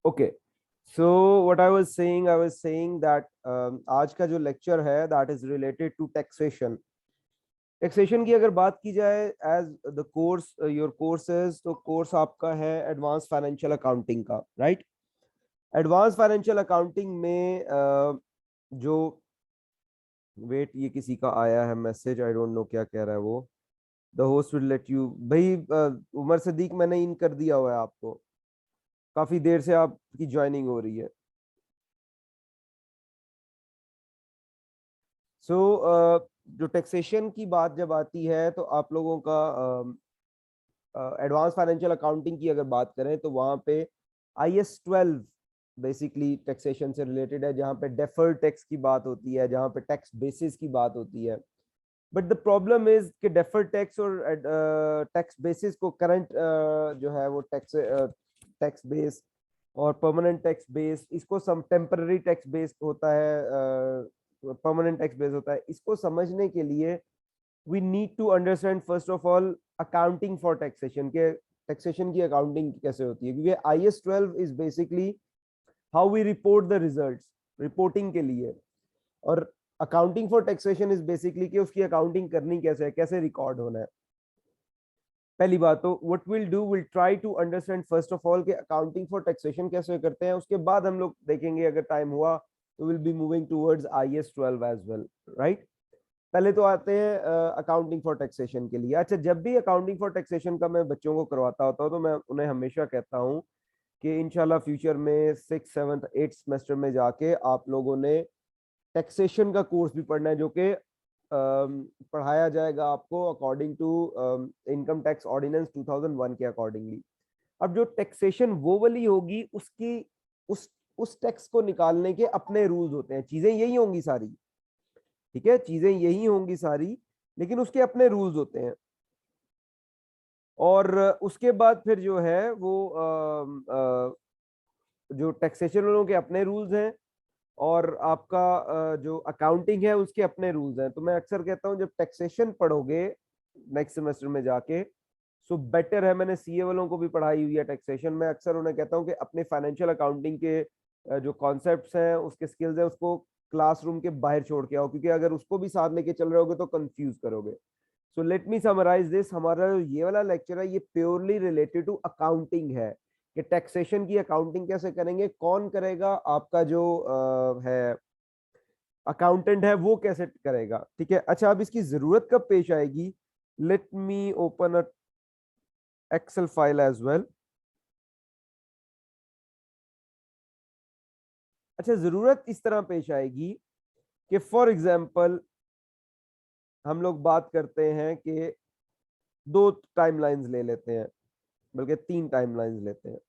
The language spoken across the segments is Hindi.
Okay, so what I was saying that आज का जो लेक्चर है that is related to taxation. Taxation की अगर बात की जाए as the course your courses, तो कोर्स आपका है एडवांस फाइनेंशियल अकाउंटिंग का, राइट। एडवांस फाइनेंशियल अकाउंटिंग में जो वेट, ये किसी का आया है मैसेज, आई डोंट नो क्या कह रहा है वो। The host will let you, भाई उमर सदीक मैंने इन कर दिया हुआ है आपको, काफी देर से आपकी ज्वाइनिंग हो रही है। सो जो टैक्सेशन की बात जब आती है तो आप लोगों का एडवांस फाइनेंशियल अकाउंटिंग की अगर बात करें तो वहां पे IS 12 बेसिकली टैक्सेशन से रिलेटेड है, जहां पे डेफर्ड टैक्स की बात होती है, जहां पे टैक्स बेसिस की बात होती है। बट द प्रॉब्लम इज कि डेफर्ड टैक्स और टैक्स बेसिस को करंट जो है वो टैक्स टैक्स बेस और परमानेंट टैक्स बेस, इसको सम टेम्पररी टैक्स बेस होता है, परमानेंट टैक्स बेस होता है। इसको समझने के लिए we need to understand first of all accounting for taxation के, टैक्सेशन की अकाउंटिंग कैसे होती है, क्योंकि IS 12 is basically how we report the results, reporting के लिए। और accounting for taxation is basically कि उसकी अकाउंटिंग करनी कैसे है, कैसे रिकॉर्ड होना है। पहली बात तो what will do, will try to understand first of all कि अकाउंटिंग फॉर टैक्सेशन कैसे करते हैं, उसके बाद हम लोग देखेंगे अगर टाइम हुआ तो will be moving towards IS 12 as well, right. पहले तो आते हैं अकाउंटिंग फॉर टैक्सेशन के लिए। अच्छा, जब भी अकाउंटिंग फॉर टैक्सेशन का मैं बच्चों को करवाता होता हूँ तो मैं उन्हें हमेशा कहता हूँ कि इंशाल्लाह फ्यूचर में 6th 7th 8th सेमेस्टर में जाके आप लोगों ने टैक्सेशन का कोर्स भी पढ़ना है, जो कि पढ़ाया जाएगा आपको according to income tax ordinance 2001 के अकॉर्डिंगली। अब जो टैक्सेशन वो वाली होगी, उसकी उस टैक्स को निकालने के अपने रूल्स होते हैं, चीजें यही होंगी सारी, ठीक है, चीजें यही होंगी सारी, लेकिन उसके अपने रूल्स होते हैं। और उसके बाद फिर जो है वो जो टैक्सेशन वालों के अपने रूल्स हैं, और आपका जो अकाउंटिंग है उसके अपने रूल्स हैं। तो मैं अक्सर कहता हूँ जब टैक्सेशन पढ़ोगे नेक्स्ट सेमेस्टर में जाके, सो बेटर है, मैंने CA वालों को भी पढ़ाई हुई है टैक्सेशन, मैं अक्सर उन्हें कहता हूँ कि अपने फाइनेंशियल अकाउंटिंग के जो कॉन्सेप्ट्स हैं, उसके स्किल्स हैं, उसको क्लासरूम के बाहर छोड़ के आओ, क्योंकि अगर उसको भी साथ लेके चल रहे होगे तो कंफ्यूज करोगे। So let me summarise this, हमारा ये वाला लेक्चर है ये प्योरली रिलेटेड टू अकाउंटिंग है, कि टैक्सेशन की अकाउंटिंग कैसे करेंगे, कौन करेगा, आपका जो है अकाउंटेंट है वो कैसे करेगा, ठीक है। अच्छा, अब इसकी जरूरत कब पेश आएगी, let me open a Excel file as well. अच्छा, जरूरत इस तरह पेश आएगी कि फॉर एग्जांपल हम लोग बात करते हैं कि दो टाइमलाइंस ले लेते हैं, बल्कि 3 टाइमलाइंस लेते हैं।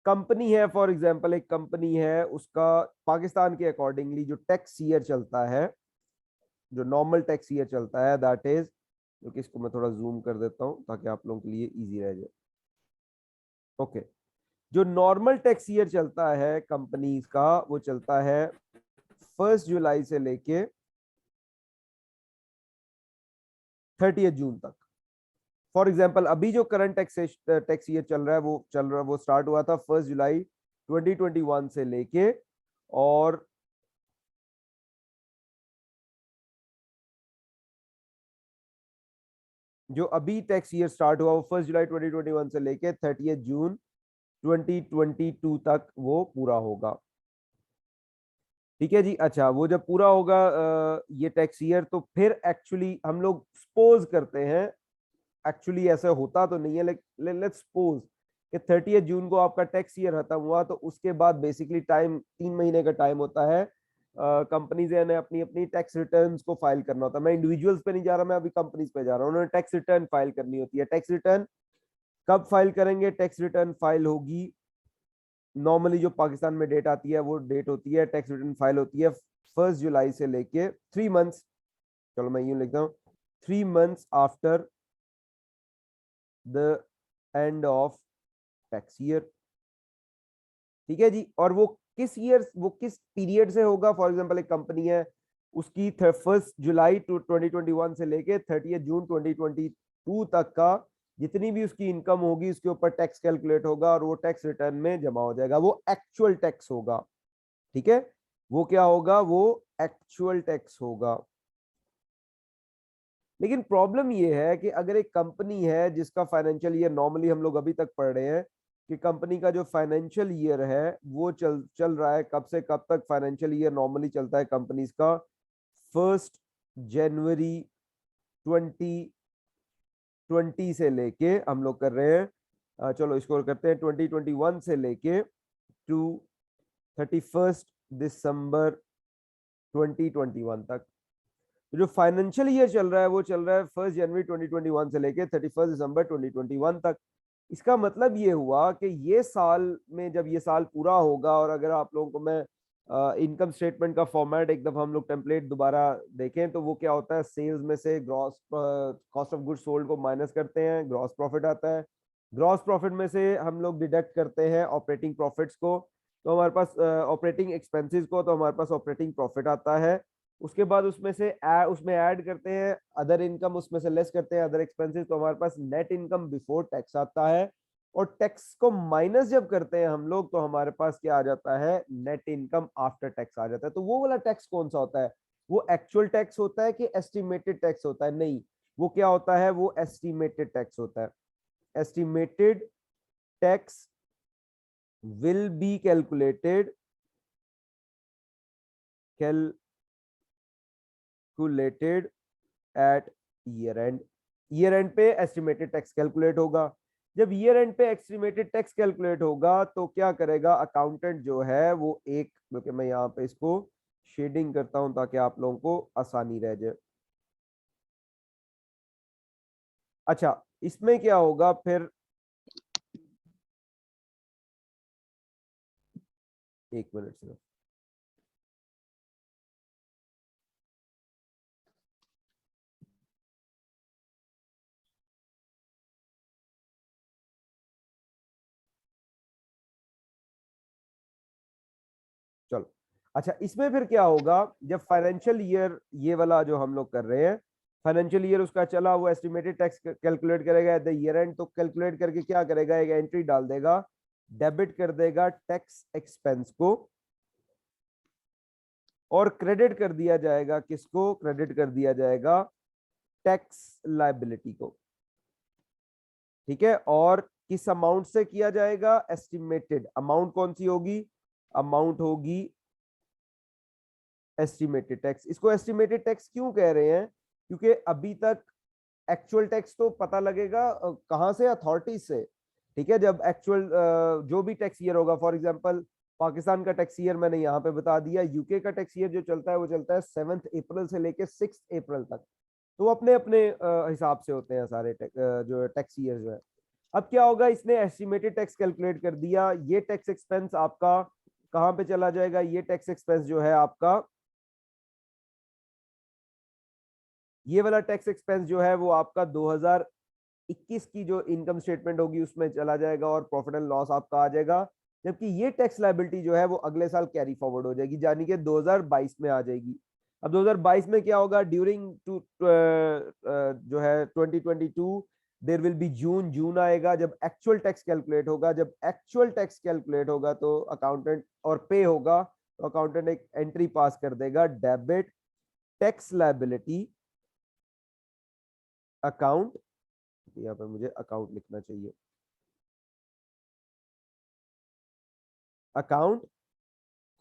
कंपनी है, फॉर एग्जांपल एक कंपनी है, उसका पाकिस्तान के अकॉर्डिंगली जो टैक्स ईयर चलता है, जो नॉर्मल टैक्स ईयर चलता है दैट इज, जो कि इसको मैं थोड़ा जूम कर देता हूं ताकि आप लोगों के लिए इजी रह जाए। ओके, जो नॉर्मल टैक्स ईयर चलता है कंपनीज का, वो चलता है 1 जुलाई से लेके 30 जून तक। फॉर एग्जाम्पल अभी जो करंट टैक्स ईयर वो स्टार्ट हुआ था 1 जुलाई 2021 से लेके, और जो अभी टैक्स ईयर स्टार्ट हुआ वो 1 जुलाई 2021 से लेके 30 जून 2022 तक वो पूरा होगा, ठीक है जी। अच्छा, वो जब पूरा होगा ये टैक्स ईयर, तो फिर एक्चुअली हम लोग सपोज करते हैं, एक्चुअली ऐसा होता तो नहीं है, लेट्स सपोज कि 30 जून को आपका टैक्स ईयर खत्म हुआ, तो उसके बाद बेसिकली टाइम 3 महीने का टाइम होता है कंपनीज ने अपनी अपनी टैक्स रिटर्न्स को फाइल करना होता है। मैं इंडिविजुअल्स पे नहीं जा रहा, मैं अभी कंपनीज पे जा रहा हूँ। उन्होंने टैक्स रिटर्न फाइल करनी होती है। टैक्स रिटर्न कब फाइल करेंगे, टैक्स रिटर्न फाइल होगी नॉर्मली जो पाकिस्तान में डेट आती है वो डेट होती है, टैक्स रिटर्न फाइल होती है 1 जुलाई से लेके 3 मंथ्स, चलो मैं यूं लिखता हूँ, 3 months after the end of tax year, ठीक है जी। और वो किस पीरियड से होगा, फॉर एग्जांपल एक कंपनी है, उसकी 1 जुलाई 2021 से लेके 30 जून 2022 तक का जितनी भी उसकी इनकम होगी उसके ऊपर टैक्स कैलकुलेट होगा और वो टैक्स रिटर्न में जमा हो जाएगा, वो एक्चुअल टैक्स होगा। ठीक है, वो क्या होगा, वो एक्चुअल टैक्स होगा। लेकिन प्रॉब्लम ये है कि अगर एक कंपनी है जिसका फाइनेंशियल ईयर, नॉर्मली हम लोग अभी तक पढ़ रहे हैं कि कंपनी का जो फाइनेंशियल ईयर है वो चल चल रहा है, कब से कब तक फाइनेंशियल ईयर नॉर्मली चलता है कंपनीज का, 1 जनवरी 2020 से लेके हम लोग कर रहे हैं, चलो इसको करते हैं 2021 से लेके टू 31 दिसंबर 2021 तक। तो जो फाइनेंशियल ईयर चल रहा है वो चल रहा है 1 जनवरी 2021 से लेके 31 दिसंबर 2021 तक। इसका मतलब ये हुआ कि ये साल में जब ये साल पूरा होगा, और अगर आप लोगों को मैं इनकम स्टेटमेंट का फॉर्मेट एक दफा हम लोग टेम्पलेट दोबारा देखें तो वो क्या होता है, सेल्स में से gross cost of goods sold को माइनस करते हैं, ग्रॉस प्रॉफिट आता है, ग्रॉस प्रॉफिट में से हम लोग डिडक्ट करते हैं ऑपरेटिंग प्रॉफिट्स को, तो हमारे पास ऑपरेटिंग एक्सपेंसेस को, तो हमारे पास ऑपरेटिंग प्रॉफिट आता है। उसके बाद उसमें ऐड करते हैं अदर इनकम, उसमें से लेस करते हैं अदर एक्सपेंसेस, तो हमारे पास नेट इनकम बिफोर टैक्स आता है। और टैक्स को माइनस जब करते हैं हम लोग तो हमारे पास क्या आ जाता है, नेट इनकम आफ्टर टैक्स आ जाता है। तो वो वाला टैक्स कौन सा होता है, वो एक्चुअल टैक्स होता है कि एस्टिमेटेड टैक्स होता है? नहीं, वो क्या होता है, वो एस्टिमेटेड टैक्स होता है। Estimated tax will be calculated at year and. Year and पे एस्टिमेटेड टैक्स कैलकुलेट होगा। जब ईयर एंड पे एस्टिमेटेड टैक्स कैलकुलेट होगा तो क्या करेगा अकाउंटेंट जो है वो एक, क्योंकि मैं यहाँ पे इसको शेडिंग करता हूं ताकि आप लोगों को आसानी रह जाए। अच्छा, इसमें क्या होगा फिर, एक मिनट सिर्फ। चलो, अच्छा इसमें फिर क्या होगा, जब फाइनेंशियल ईयर ये वाला जो हम लोग कर रहे हैं, फाइनेंशियल ईयर उसका चला, वो एस्टिमेटेड टैक्स कैलकुलेट करेगा एट द ईयर एंड, तो कैलकुलेट करके क्या करेगा, एक एंट्री डाल देगा, डेबिट कर देगा टैक्स एक्सपेंस को, और क्रेडिट कर दिया जाएगा किसको, क्रेडिट कर दिया जाएगा टैक्स लायबिलिटी को। ठीक है, और किस अमाउंट से किया जाएगा, एस्टिमेटेड अमाउंट कौन सी होगी, अमाउंट होगी एस्टिमेटेड टैक्स। इसको एस्टिमेटेड टैक्स क्यों कह रहे हैं, क्योंकि अभी तक एक्चुअल टैक्स तो पता लगेगा कहां से, अथॉरिटीज से। ठीक है, जब एक्चुअल जो भी टैक्स ईयर होगा, फॉर एग्जांपल पाकिस्तान का टैक्स ईयर मैंने यहाँ पे बता दिया, यूके का टैक्स ईयर जो चलता है वो चलता है 7 अप्रैल से लेके 6 अप्रैल तक। तो वो अपने अपने हिसाब से होते हैं सारे जो टैक्स ईयर जो है। अब क्या होगा, इसने एस्टिमेटेड टैक्स कैलकुलेट कर दिया, ये टैक्स एक्सपेंस आपका कहाँ पे चला जाएगा, ये टैक्स एक्सपेंस जो है आपका, ये वाला टैक्स एक्सपेंस जो है वो आपका 2021 की जो इनकम स्टेटमेंट होगी उसमें चला जाएगा और प्रॉफिट एंड लॉस आपका आ जाएगा। जबकि ये टैक्स लायबिलिटी जो है वो अगले साल कैरी फॉरवर्ड हो जाएगी, यानी कि 2022 में आ जाएगी। अब 2022 में क्या होगा, ड्यूरिंग टू जो है 2022 देर विल बी जून, जून आएगा जब एक्चुअल टैक्स कैलकुलेट होगा। जब एक्चुअल टैक्स कैलकुलेट होगा तो अकाउंटेंट और पे होगा, तो अकाउंटेंट एक एंट्री पास कर देगा, डेबिट टैक्स लायबिलिटी अकाउंट, यहाँ पर मुझे अकाउंट लिखना चाहिए, अकाउंट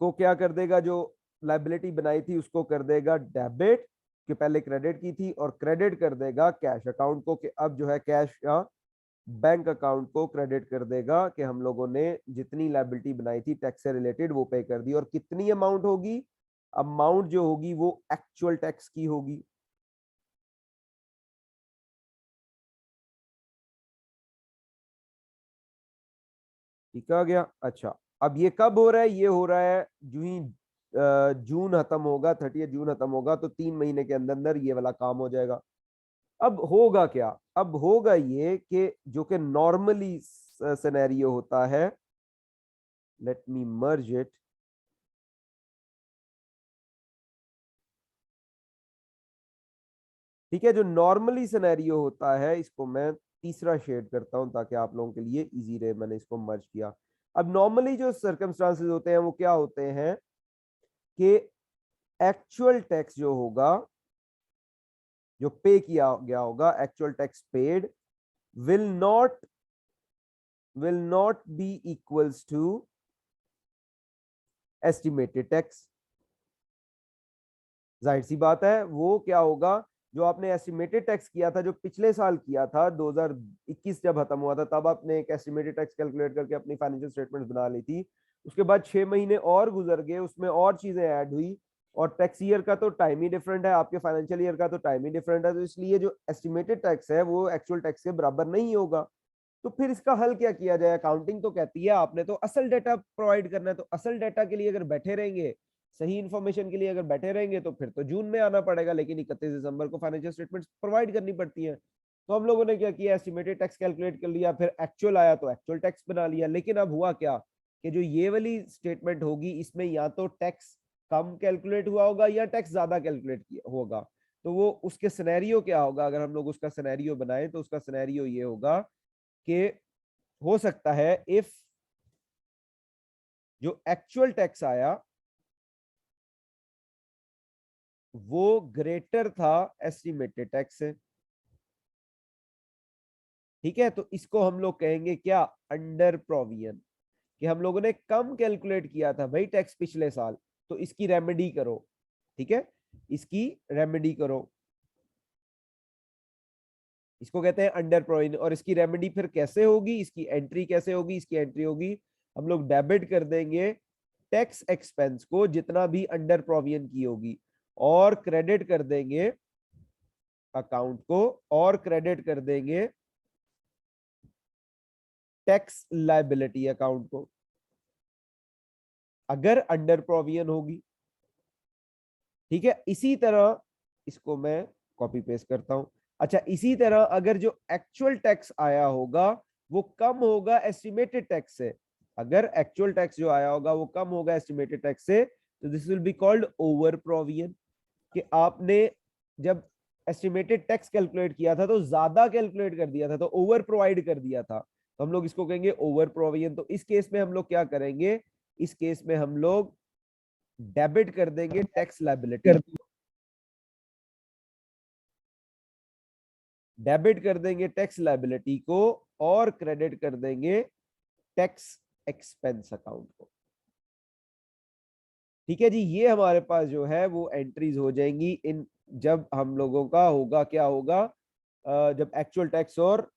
को क्या कर देगा, जो लाइबिलिटी बनाई थी उसको कर देगा डेबिट, कि पहले क्रेडिट की थी, और क्रेडिट कर देगा कैश अकाउंट को, कि अब जो है कैश या बैंक अकाउंट को क्रेडिट कर देगा कि हम लोगों ने जितनी लाइबिलिटी बनाई थी टैक्स से रिलेटेड वो पे कर दी। और कितनी अमाउंट होगी, अमाउंट जो होगी वो एक्चुअल टैक्स की होगी। ठीक आ गया। अच्छा, अब ये कब हो रहा है, ये हो रहा है जो ही जून खत्म होगा, 30 जून खत्म होगा, तो 3 महीने के अंदर अंदर ये वाला काम हो जाएगा। अब होगा क्या, अब होगा ये कि जो कि नॉर्मली सिनेरियो होता है, लेट मी मर्ज इट, ठीक है, जो नॉर्मली सिनेरियो होता है इसको मैं तीसरा शेड करता हूं ताकि आप लोगों के लिए इजी रहे, मैंने इसको मर्ज किया। अब नॉर्मली जो सर्कमस्टांसेस होते हैं वो क्या होते हैं कि एक्चुअल टैक्स जो होगा, जो पे किया गया होगा, actual tax paid will not be equals to estimated tax। जाहिर सी बात है, वो क्या होगा, जो आपने एस्टिमेटेड टैक्स किया था, जो पिछले साल किया था 2021 जब खत्म हुआ था, तब आपने एक एस्टिमेटेड टैक्स कैलकुलेट करके अपनी फाइनेंशियल स्टेटमेंट बना ली थी। उसके बाद 6 महीने और गुजर गए, उसमें और चीजें ऐड हुई, और टैक्स ईयर का तो टाइम ही डिफरेंट है, आपके फाइनेंशियल ईयर का तो टाइम ही डिफरेंट है, तो इसलिए जो एस्टिमेटेड टैक्स है वो एक्चुअल टैक्स के बराबर नहीं होगा। तो फिर इसका हल क्या किया जाए? अकाउंटिंग तो कहती है आपने तो असल डेटा प्रोवाइड करना है, तो असल डेटा के लिए अगर बैठे रहेंगे, सही इंफॉर्मेशन के लिए अगर बैठे रहेंगे, तो फिर तो जून में आना पड़ेगा, लेकिन 31 दिसंबर को फाइनेंशियल स्टेटमेंट्स प्रोवाइड करनी पड़ती है। तो हम लोगों ने क्या किया, एस्टिमेटेड टैक्स कैलकुलेट कर लिया, फिर एक्चुअल आया तो एक्चुअल टैक्स बना लिया। लेकिन अब हुआ क्या कि जो ये वाली स्टेटमेंट होगी, इसमें या तो टैक्स कम कैलकुलेट हुआ होगा या टैक्स ज्यादा कैलकुलेट किया होगा। तो वो उसके सिनेरियो क्या होगा, अगर हम लोग उसका सिनेरियो बनाए तो उसका सिनेरियो ये होगा कि हो सकता है इफ जो एक्चुअल टैक्स आया वो ग्रेटर था एस्टिमेटेड टैक्स से, ठीक है, तो इसको हम लोग कहेंगे क्या, अंडर प्रोविजन, कि हम लोगों ने कम कैलकुलेट किया था भाई टैक्स पिछले साल, तो इसकी रेमेडी करो, ठीक है, इसकी रेमेडी करो, इसको कहते हैं अंडर प्रोविजन। और इसकी रेमेडी फिर कैसे होगी, इसकी एंट्री कैसे होगी, इसकी एंट्री होगी, हम लोग डेबिट कर देंगे टैक्स एक्सपेंस को जितना भी अंडर प्रोविजन की होगी, और क्रेडिट कर देंगे अकाउंट को, और क्रेडिट कर देंगे टैक्स लायबिलिटी अकाउंट को, अगर अंडर प्रोविजन होगी, ठीक है। इसी तरह इसको मैं कॉपी पेस्ट करता हूं। अच्छा, इसी तरह अगर जो एक्चुअल टैक्स आया होगा वो कम होगा एस्टिमेटेड टैक्स से, अगर एक्चुअल टैक्स जो आया होगा वो कम होगा एस्टिमेटेड टैक्स से, तो this will be called over provision, कि आपने जब एस्टिमेटेड टैक्स कैलकुलेट किया था तो ज्यादा कैलकुलेट कर दिया था, तो ओवर प्रोवाइड कर दिया था, तो हम लोग इसको कहेंगे ओवर प्रोविजन। तो इस केस में हम लोग क्या करेंगे, इस केस में हम लोग डेबिट कर देंगे टैक्स लायबिलिटी, डेबिट कर देंगे टैक्स लायबिलिटी को, और क्रेडिट कर देंगे टैक्स एक्सपेंस अकाउंट को, ठीक है जी। ये हमारे पास जो है वो एंट्रीज हो जाएंगी इन, जब हम लोगों का होगा क्या होगा, जब एक्चुअल टैक्स और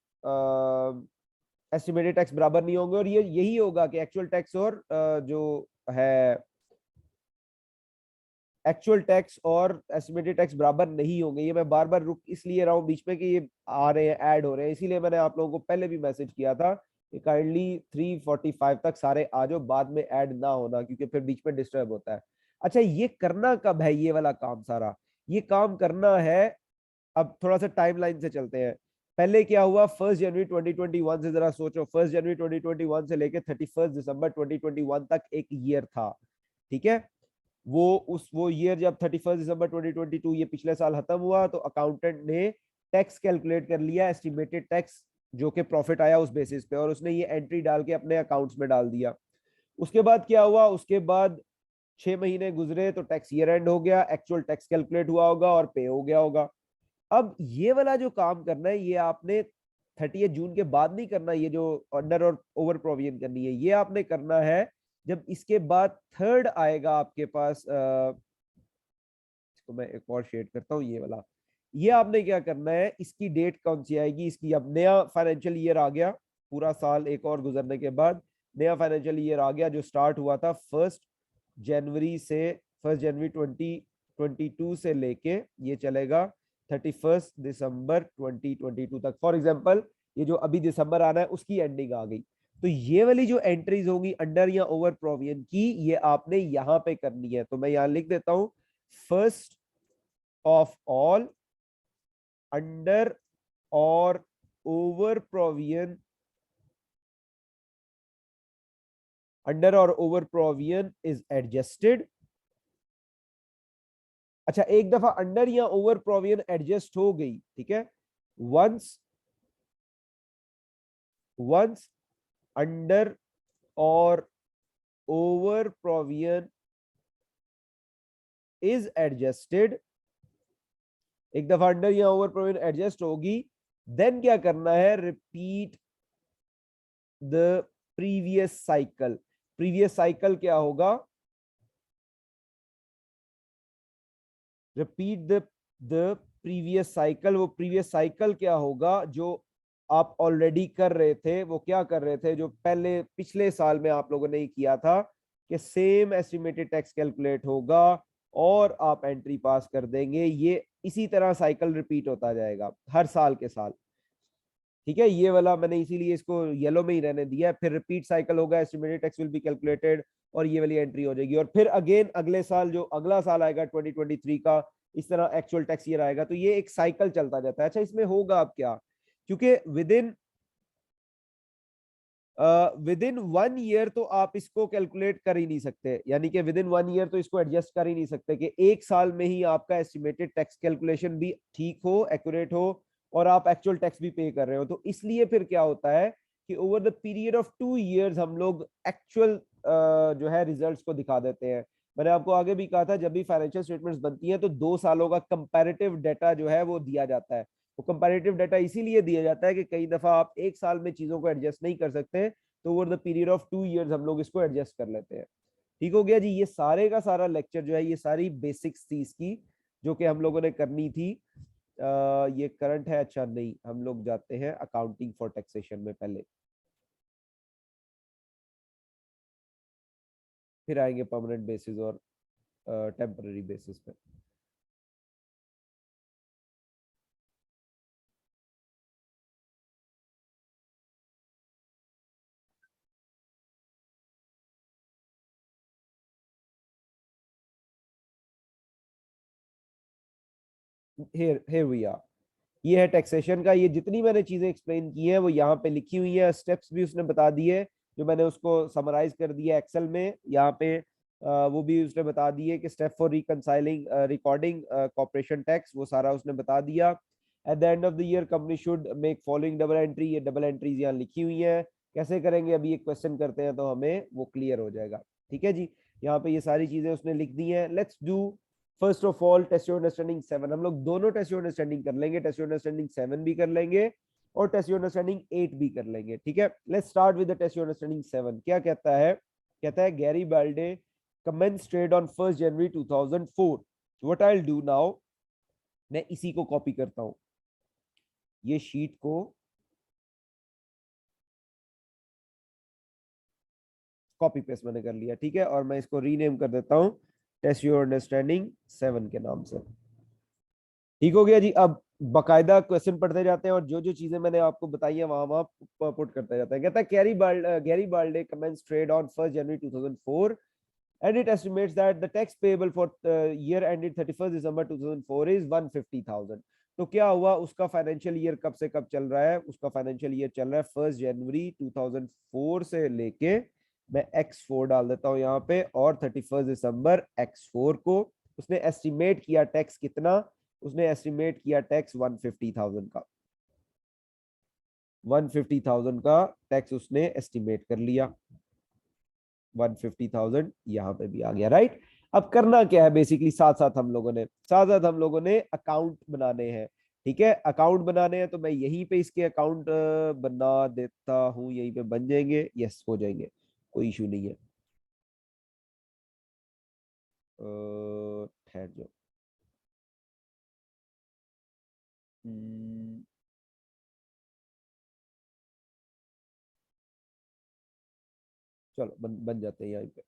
एस्टिमेटेड टैक्स बराबर नहीं होंगे, और ये यही होगा कि एक्चुअल टैक्स और जो है एक्चुअल टैक्स और एस्टिमेटेड टैक्स बराबर नहीं होंगे। ये मैं बार बार रुक इसलिए रहा हूँ बीच में कि ये आ रहे हैं, ऐड हो रहे हैं, इसीलिए मैंने आप लोगों को पहले भी मैसेज किया था कि काइंडली 3:45 तक सारे आ जाओ, बाद में ऐड ना होना, क्योंकि फिर बीच में डिस्टर्ब होता है। अच्छा, ये करना कब है, ये वाला काम सारा, ये काम करना है, अब थोड़ा सा टाइमलाइन से चलते हैं। पहले क्या हुआ, 1 जनवरी 2021 से जरा सोचो, 1 जनवरी 2021 से लेके 31 दिसंबर 2021 तक एक ईयर था, ठीक है। वो ईयर जब 31 दिसंबर 2022 ये पिछले साल खत्म हुआ, तो अकाउंटेंट ने टैक्स कैलकुलेट कर लिया, एस्टिमेटेड टैक्स जो कि प्रॉफिट आया उस बेसिस पे, और उसने ये एंट्री डाल के अपने अकाउंट्स में डाल दिया। उसके बाद क्या हुआ, उसके बाद 6 महीने गुजरे तो टैक्स ईयर एंड हो गया, एक्चुअल टैक्स कैलकुलेट हुआ होगा और पे हो गया होगा। अब ये वाला जो काम करना है, ये आपने 30 जून के बाद नहीं करना, ये जो अंडर और ओवर प्रोविजन करनी है, ये आपने करना है जब इसके बाद थर्ड आएगा आपके पास, इसको मैं एक और शेड करता हूँ, ये वाला, ये आपने क्या करना है, इसकी डेट कौन सी आएगी, इसकी, अब नया फाइनेंशियल ईयर आ गया, पूरा साल एक और गुजरने के बाद नया फाइनेंशियल ईयर आ गया, जो स्टार्ट हुआ था 1 जनवरी से, 1 जनवरी 2022 से लेके ये चलेगा 31 दिसंबर 2022 तक। फॉर एग्जाम्पल, ये जो अभी दिसंबर आ रहा है उसकी एंडिंग आ गई, तो ये वाली जो एंट्रीज होंगी अंडर या ओवर प्रोविजन की, ये आपने यहां पे करनी है। तो मैं यहां लिख देता हूं, फर्स्ट ऑफ ऑल, अंडर और ओवर प्रोविजन, अंडर और ओवर प्रोविजन इज एडजस्टेड। अच्छा, एक दफा अंडर या ओवर प्रोविजन एडजस्ट हो गई, ठीक है, once once under or over provision is adjusted, एक दफा अंडर या ओवर प्रोविजन एडजस्ट होगी, देन क्या करना है, repeat the previous cycle. Previous cycle क्या होगा, रिपीट द प्रीवियस साइकिल। वो प्रीवियस साइकिल क्या होगा, जो आप ऑलरेडी कर रहे थे, वो क्या कर रहे थे, जो पहले पिछले साल में आप लोगों ने ही किया था, कि सेम एस्टिमेटेड टैक्स कैलकुलेट होगा और आप एंट्री पास कर देंगे। ये इसी तरह साइकिल रिपीट होता जाएगा हर साल के साल। ठीक है, ये वाला मैंने इसीलिए इसको येलो में ही रहने दिया है। फिर रिपीट साइकिल होगा, estimated tax will be calculated, और ये वाली एंट्री हो जाएगी। और फिर अगेन अगले साल, जो अगला साल आएगा 2023 का, इस तरह एक्चुअल टैक्स ईयर आएगा। तो ये एक साइकिल चलता जाता है। अच्छा, इसमें होगा अब क्या, क्योंकि विद इन 1 ईयर तो आप इसको कैलकुलेट कर ही नहीं सकते, यानी कि विद इन 1 ईयर तो इसको एडजस्ट कर ही नहीं सकते कि एक साल में ही आपका एस्टिमेटेड टैक्स कैलकुलेशन भी ठीक हो, एक्यूरेट हो, और आप एक्चुअल टैक्स भी पे कर रहे हो। तो इसलिए फिर क्या होता है कि over the period of 2 years हम लोग एक्चुअल जो है रिजल्ट्स को दिखा देते हैं। मैंने आपको आगे भी कहा था, जब भी फाइनेंशियल स्टेटमेंट्स बनती हैं तो 2 सालों का कंपैरेटिव डाटा जो है वो दिया जाता है। वो कंपैरेटिव डाटा इसीलिए दिया जाता है कि कई दफा आप एक साल में चीजों को एडजस्ट नहीं कर सकते, तो over the period of 2 years हम लोग इसको एडजस्ट कर लेते हैं। ठीक हो गया जी। ये सारे का सारा लेक्चर जो है, ये सारी बेसिक्स थी इसकी, जो कि हम लोगों ने करनी थी। ये करंट है, अच्छा नहीं, हम लोग जाते हैं अकाउंटिंग फॉर टैक्सेशन में पहले, फिर आएंगे परमानेंट बेसिस और टेम्पररी बेसिस पे। here we are। ये है टैक्सेशन का। ये जितनी मैंने चीजें एक्सप्लेन की हैं वो यहाँ पे लिखी हुई है, स्टेप्स भी उसने बता दिए, जो मैंने उसको समराइज कर दिया एक्सेल में यहाँ पे। वो भी उसने बता दिए कि step for reconciling recording corporation tax, वो सारा उसने बता दिया। At the end of the year company should make following double entry. ये डबल एंट्रीज यहाँ लिखी हुई है, कैसे करेंगे अभी एक क्वेश्चन करते हैं तो हमें वो क्लियर हो जाएगा। ठीक है जी, यहाँ पे ये सारी चीजें उसने लिख दी हैं। Let's do first of all test your understanding 7। हम लोग दोनों टेस्ट योर अंडरस्टैंडिंग कर लेंगे, टेस्ट योर अंडरस्टैंडिंग 7 भी कर लेंगे और टेस्ट योर अंडरस्टैंडिंग 8 भी कर लेंगे। ठीक है, let's start with the test your understanding 7। क्या कहता है, कहता है Gary Balde commenced trade on 1st January 2004। what I'll do now, मैं इसी को कॉपी करता हूं, ये शीट को कॉपी पेस्ट मैंने कर लिया। ठीक है, और मैं इसको रीनेम कर देता हूं टेस्ट योर अंडरस्टैंडिंग 7 के नाम से। ठीक हो गया जी। अब बकायदा क्वेश्चन पढ़ते जाते हैं और जो जो चीजें मैंने आपको बताई है वहां वहां पुट करते जाता है। कहता है Gary Balde commence trade on 1st January 2004 and it estimates that the tax payable for year ended 31st December 2004 is 150,000। तो क्या हुआ, उसका फाइनेंशियल ईयर कब से कब चल रहा है, उसका फाइनेंशियल ईयर चल रहा है 1 जनवरी 2004 से लेके, मैं x4 डाल देता हूं यहाँ पे, और 31 दिसंबर x4 को उसने एस्टिमेट किया टैक्स कितना, उसने एस्टिमेट किया टैक्स 150,000 का। 150,000 का टैक्स उसने एस्टिमेट कर लिया। 150,000 यहाँ पे भी आ गया, राइट। अब करना क्या है, बेसिकली साथ साथ हम लोगों ने अकाउंट बनाने हैं। ठीक है, अकाउंट बनाने हैं तो मैं यहीं पे इसके अकाउंट बना देता हूँ, यहीं पे बन जाएंगे, यस हो जाएंगे, कोई इशू नहीं है। ठहर जाओ। हम्म, चलो बन जाते हैं यहाँ पे।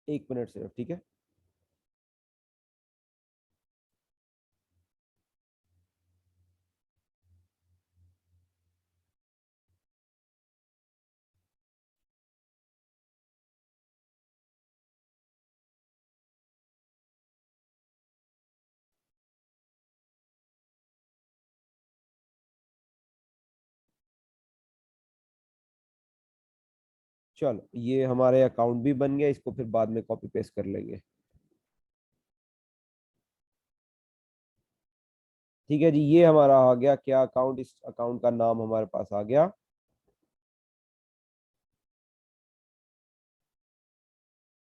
एक मिनट से, ठीक है। चलो ये हमारे अकाउंट भी बन गया, इसको फिर बाद में कॉपी पेस्ट कर लेंगे। ठीक है जी, ये हमारा आ गया क्या अकाउंट, इस अकाउंट का नाम हमारे पास आ गया,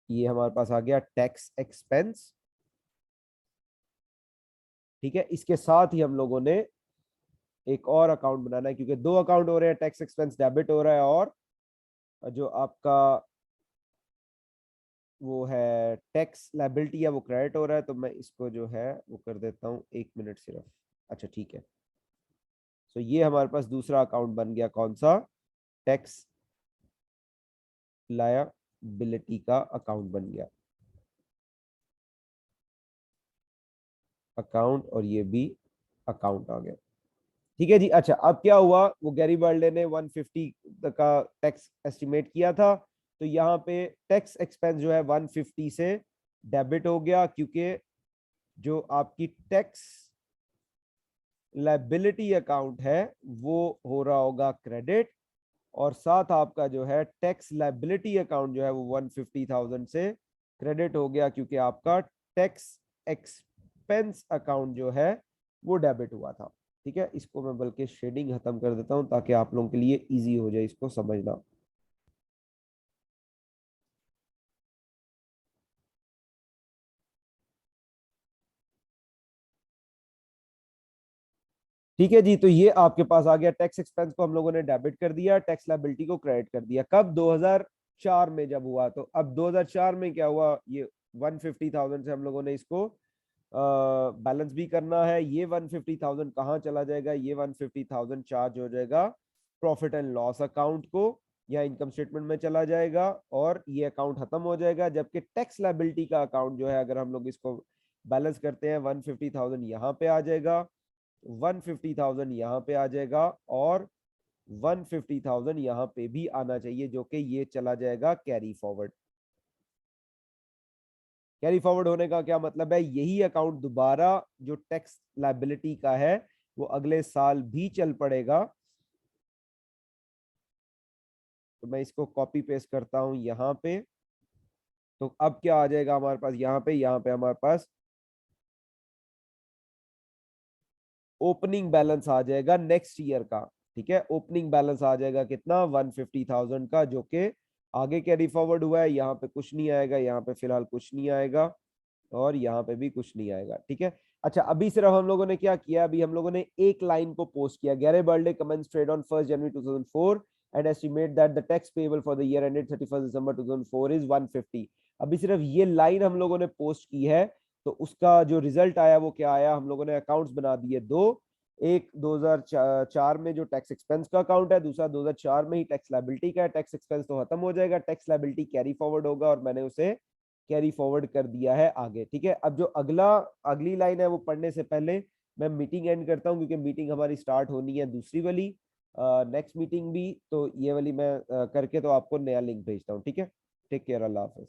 ये हमारे पास आ गया टैक्स एक्सपेंस। ठीक है, इसके साथ ही हम लोगों ने एक और अकाउंट बनाना है, क्योंकि दो अकाउंट हो रहे हैं, टैक्स एक्सपेंस डेबिट हो रहा है और जो आपका वो है टैक्स लायबिलिटी है वो क्रेडिट हो रहा है। तो मैं इसको जो है वो कर देता हूँ, 1 मिनट सिर्फ। अच्छा ठीक है, तो ये हमारे पास दूसरा अकाउंट बन गया, कौन सा, टैक्स लायबिलिटी का अकाउंट बन गया, अकाउंट, और ये भी अकाउंट आ गया। ठीक है जी। अच्छा अब क्या हुआ, वो गैरी बर्डे ने 150 का टैक्स एस्टिमेट किया था, तो यहाँ पे टैक्स एक्सपेंस जो है 150 से डेबिट हो गया, क्योंकि जो आपकी टैक्स लायबिलिटी अकाउंट है वो हो रहा होगा क्रेडिट, और साथ आपका जो है टैक्स लायबिलिटी अकाउंट जो है वो 150,000 से क्रेडिट हो गया, क्योंकि आपका टैक्स एक्सपेंस अकाउंट जो है वो डेबिट हुआ था। ठीक है, इसको मैं बल्कि शेडिंग खत्म कर देता हूं ताकि आप लोगों के लिए इजी हो जाए इसको समझना। ठीक है जी, तो ये आपके पास आ गया, टैक्स एक्सपेंस को हम लोगों ने डेबिट कर दिया, टैक्स लायबिलिटी को क्रेडिट कर दिया। कब, 2004 में जब हुआ। तो अब 2004 में क्या हुआ, ये 150,000 से हम लोगों ने इसको बैलेंस भी करना है। ये 150,000 कहाँ चला जाएगा, ये 150,000 चार्ज हो जाएगा प्रॉफिट एंड लॉस अकाउंट को, या इनकम स्टेटमेंट में चला जाएगा, और ये अकाउंट खत्म हो जाएगा। जबकि टैक्स लायबिलिटी का अकाउंट जो है, अगर हम लोग इसको बैलेंस करते हैं, 150,000 यहाँ पे आ जाएगा, 150,000 यहाँ पे आ जाएगा, और 150,000 यहाँ पे भी आना चाहिए, जो कि ये चला जाएगा कैरी फॉरवर्ड। कैरी फॉरवर्ड होने का क्या मतलब है, यही अकाउंट दोबारा जो टैक्स लायबिलिटी का है वो अगले साल भी चल पड़ेगा। तो मैं इसको कॉपी पेस्ट करता हूं यहाँ पे। तो अब क्या आ जाएगा हमारे पास, यहाँ पे हमारे पास ओपनिंग बैलेंस आ जाएगा नेक्स्ट ईयर का। ठीक है, ओपनिंग बैलेंस आ जाएगा कितना, 150,000 का, जो कि आगे कैरी फॉरवर्ड हुआ है। यहाँ पे कुछ नहीं आएगा, यहाँ पे फिलहाल कुछ नहीं आएगा, और यहाँ पे भी कुछ नहीं आएगा। ठीक है। अच्छा अभी सिर्फ हम लोगों ने क्या किया, अभी हम लोगों ने एक लाइन को पोस्ट किया, Gary Birdie commences trade on 1 January 2004 and estimate that the tax payable for the year ended 31 December 2004 is 150। अभी सिर्फ ये लाइन हम लोगों ने पोस्ट की है। तो उसका जो रिजल्ट आया वो क्या आया, हम लोगों ने अकाउंट्स बना दिए दो, एक 2004 में जो टैक्स एक्सपेंस का अकाउंट है, दूसरा 2004 में ही टैक्स लायबिलिटी का है। टैक्स एक्सपेंस तो खत्म हो जाएगा, टैक्स लायबिलिटी कैरी फॉरवर्ड होगा, और मैंने उसे कैरी फॉरवर्ड कर दिया है आगे। ठीक है, अब जो अगली लाइन है वो पढ़ने से पहले मैं मीटिंग एंड करता हूँ, क्योंकि मीटिंग हमारी स्टार्ट होनी है दूसरी वाली, नेक्स्ट मीटिंग भी। तो ये वाली मैं करके तो आपको नया लिंक भेजता हूँ। ठीक है, टेक केयर, अल्लाह हाफिज।